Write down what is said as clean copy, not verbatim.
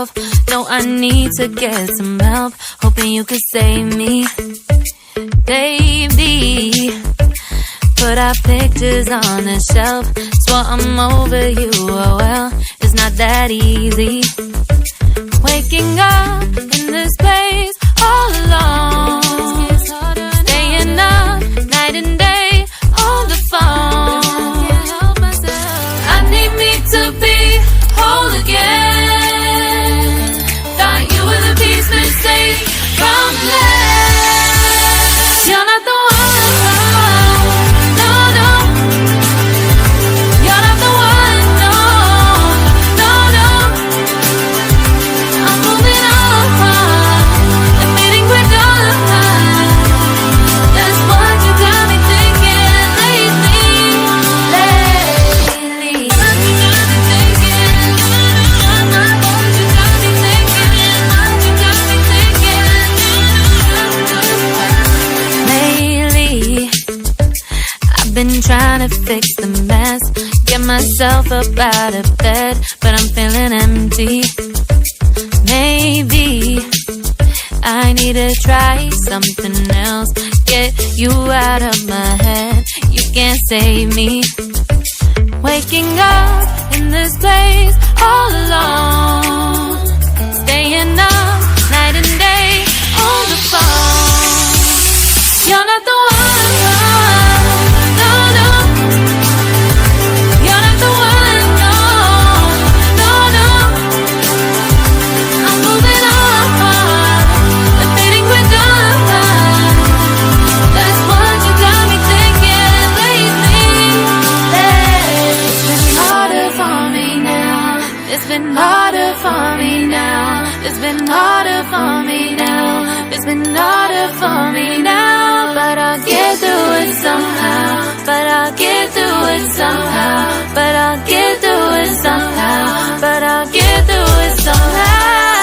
myself. No, I need to get some help. Hoping you could save me, baby. Put our pictures on the shelf. Swore I'm over you, oh well, it's not that easy. Waking up in this place all alone, staying up night and day on the phone. I need me to be whole again. Thought you were the piece missing from last. You're not the one. Been trying to fix the mess, get myself up out of bed, but I'm feeling empty. Maybe I need to try something else. Get you out of my head, you can't save me. Waking up in this place all alone, staying up night and day on the phone. You're not the one. It's been harder for me now. It's been harder for me now. It's been harder for me now. But I'll get through it somehow. But I'll get through it somehow. But I'll get through it somehow. But I'll get through it somehow.